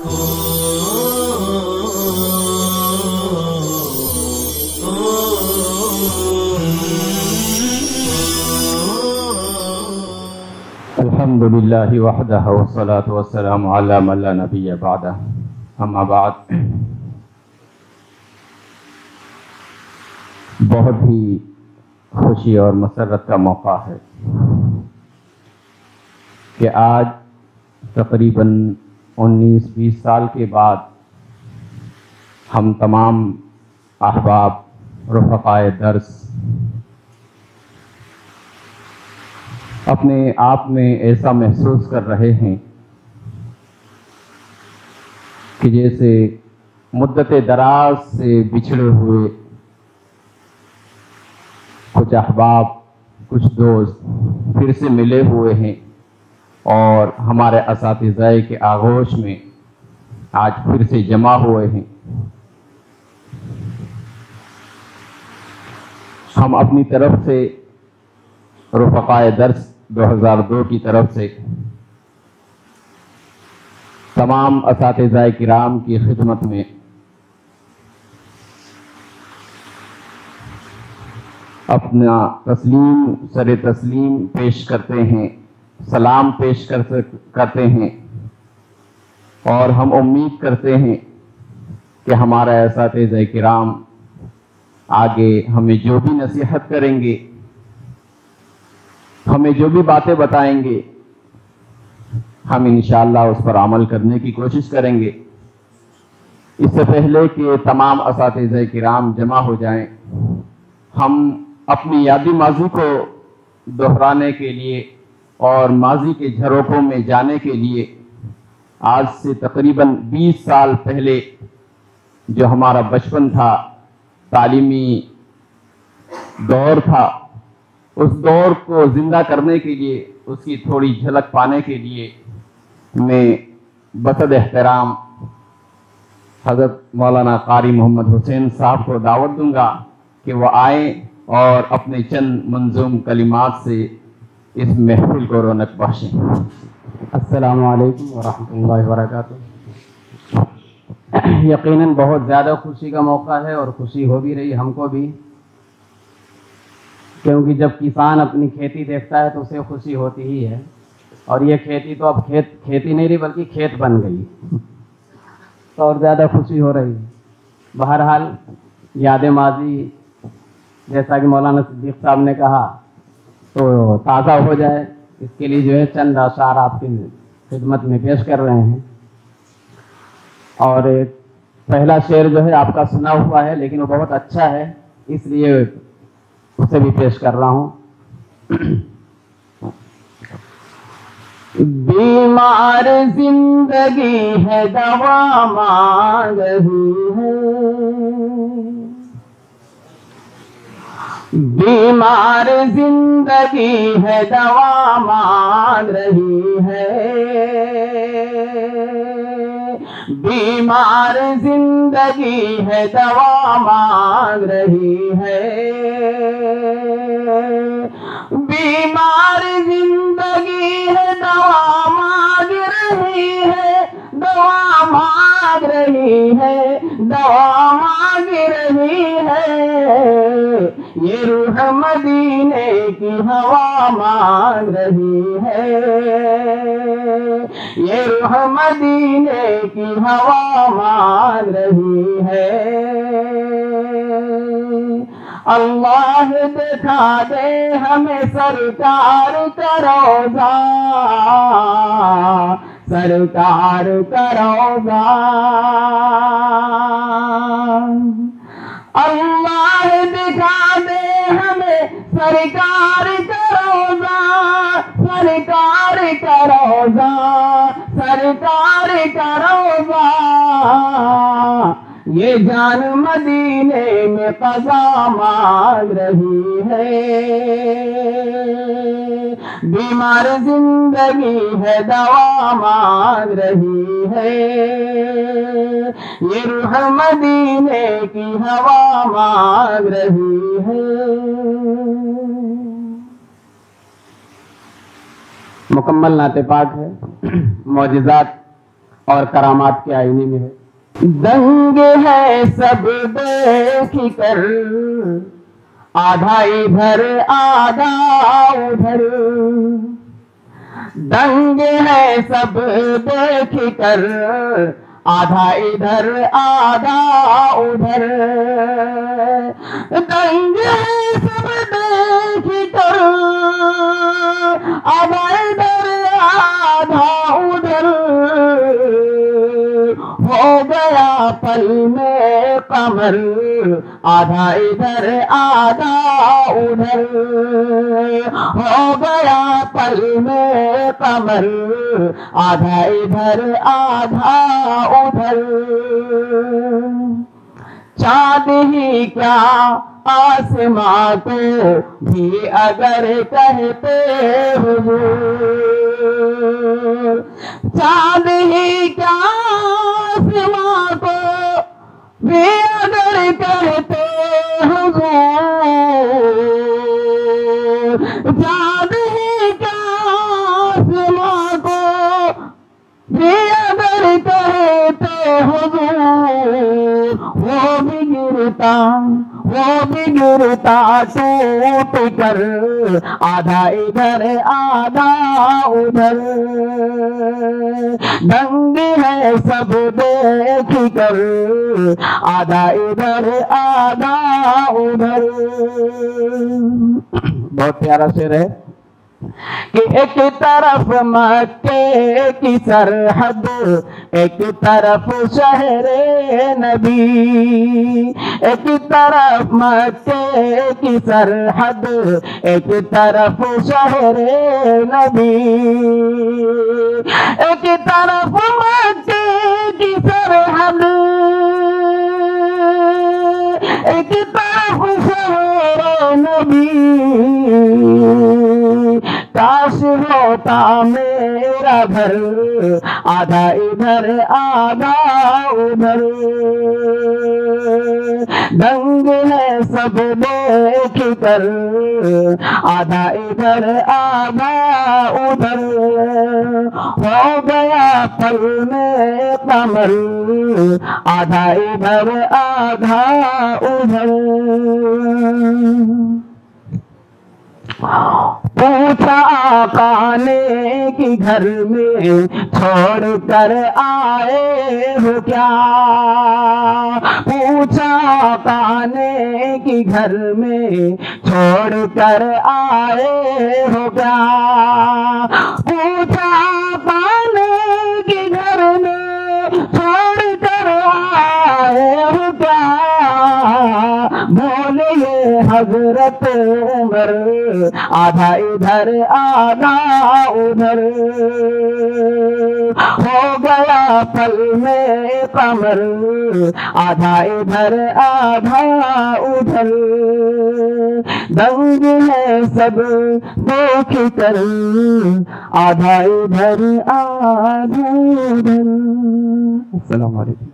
الحمد للہ وحدہ والصلاة والسلام علی من لا نبی بعدہ، اما بعد۔ بہت ہی خوشی اور مسرت کا موقع ہے کہ آج تقریباً 19-20 سال کے بعد ہم تمام احباب رفقائے درس اپنے آپ میں ایسا محسوس کر رہے ہیں کہ جیسے مدت دراز سے بچھڑے ہوئے کچھ احباب، کچھ دوست پھر سے ملے ہوئے ہیں اور ہمارے اساتذہ کے آغوش میں آج پھر سے جمع ہوئے ہیں۔ ہم اپنی طرف سے رفقائے درس 2002 کی طرف سے تمام اساتذہ کرام کی خدمت میں اپنا سر تسلیم پیش کرتے ہیں، سلام پیش کرتے ہیں، اور ہم امید کرتے ہیں کہ ہمارا اساتذہ کرام آگے ہمیں جو بھی نصیحت کریں گے، ہمیں جو بھی باتیں بتائیں گے، ہم انشاءاللہ اس پر عمل کرنے کی کوشش کریں گے۔ اس سے پہلے کہ تمام اساتذہ کرام جمع ہو جائیں، ہم اپنی یادی ماضی کو دہرانے کے لیے اور ماضی کے جھروکوں میں جانے کے لیے آج سے تقریباً 20 سال پہلے جو ہمارا بچپن تھا، تعلیمی دور تھا، اس دور کو زندہ کرنے کے لیے، اس کی تھوڑی جھلک پانے کے لیے میں بصد احترام حضرت مولانا قاری محمد حسین صاحب کو دعوت دوں گا کہ وہ آئیں اور اپنے چند منظوم کلمات سے اس محفل کو رونق بخشیں۔ السلام علیکم ورحمۃ اللہ وبرکاتہ۔ یقیناً بہت زیادہ خوشی کا موقع ہے اور خوشی ہو بھی رہی ہم کو بھی، کیونکہ جب کسان اپنی کھیتی دیکھتا ہے تو اسے خوشی ہوتی ہی ہے، اور یہ کھیتی تو اب کھیتی نہیں رہی بلکہ کھیت بن گئی، تو اور زیادہ خوشی ہو رہی ہے۔ بہرحال یاد ماضی جیسا کہ مولانا صدیق صاحب نے کہا تو تازہ ہو جائے، اس کے لیے جو ہے چند اشعار آپ کی خدمت میں پیش کر رہے ہیں۔ اور پہلا شعر جو ہے آپ کا سنا ہوا ہے لیکن وہ بہت اچھا ہے، اس لیے اسے بھی پیش کر رہا ہوں۔ بیمار زندگی ہے دوا مانگ رہی ہے، بیمار زندگی ہے دوا مانگ رہی ہے، بیمار زندگی ہے دوا مانگ رہی ہے، بیمار زندگی ہے دوا مانگ رہی ہے، دوا مانگ رہی ہے، دوا مانگ رہی ہے، یہ روح مدینے کی ہوا مانگ رہی ہے، یہ روح مدینے کی ہوا مانگ رہی ہے۔ اللہ دکھا دے ہمیں سرکار کا روضہ، سرکار کا روضہ، اللہ دکھا دے ہمیں سرکار کا روضہ، سرکار کا روضہ، سرکار کا روضہ، یہ جان مدینے میں قضا مانگ رہی ہے، بیمار زندگی ہے دوا مانگ رہی ہے، یہ روح مدینے کی ہوا مانگ رہی ہے۔ مکمل نعت پاک ہے، معجزات اور کرامات کے آئینے میں ہے. دنگ ہے سب دیکھ کر آدھا ادھر آدھا ادھر، دنگ ہے سب دیکھ کر آدھا ادھر آدھا ادھر، دنگ ہے سب دیکھ کر آدھا ادھر آدھا ادھر، ہو گیا پل میں قمر آدھا ادھر آدھا ادھر، ہو گیا پل میں قمر آدھا ادھر آدھا ادھر، چاند ہی کیا آسماں کو بھی اگر کہتے حضور، چاند ہی کیا آسماں کو بھی اگر کہتے حضور، چاند ہی کیا آسماں کو بھی اگر کہتے حضور، وہ بھی گرتا ٹوٹ کر آدھا ادھر آدھا ادھر، دنگ ہے سب دیکھ کر آدھا ادھر آدھا ادھر. بہت پیارا شعر ہے کہ ایک طرف مکے کی سرحد، ایک طرف شہر نبی، ایک طرف مکے کی سرحد، ایک طرف شہر نبی، ایک طرف مکے کی سرحد، ایک طرف شہر نبی، کاش ہوتا میرا گھر آدھا ادھر آدھا ادھر، دنگ ہے سب دیکھ کر آدھا ادھر آدھا ادھر، ہو گیا پل میں قمر آدھا ادھر آدھا ادھر. پوچھا آقا نے کہ گھر میں چھوڑ کر آئے ہو کیا، پوچھا آقا نے کہ گھر میں چھوڑ کر آئے ہو کیا، پوچھا آقا نے کہ گھر میں چھوڑ کر آئے ہو کیا، بولے یہ حضرت عمر آدھا ادھر آدھا ادھر، ہو گیا پل میں قمر آدھا ادھر آدھا ادھر، دنگ ہے سب دیکھ کر آدھا ادھر آدھا ادھر. السلام علیکم.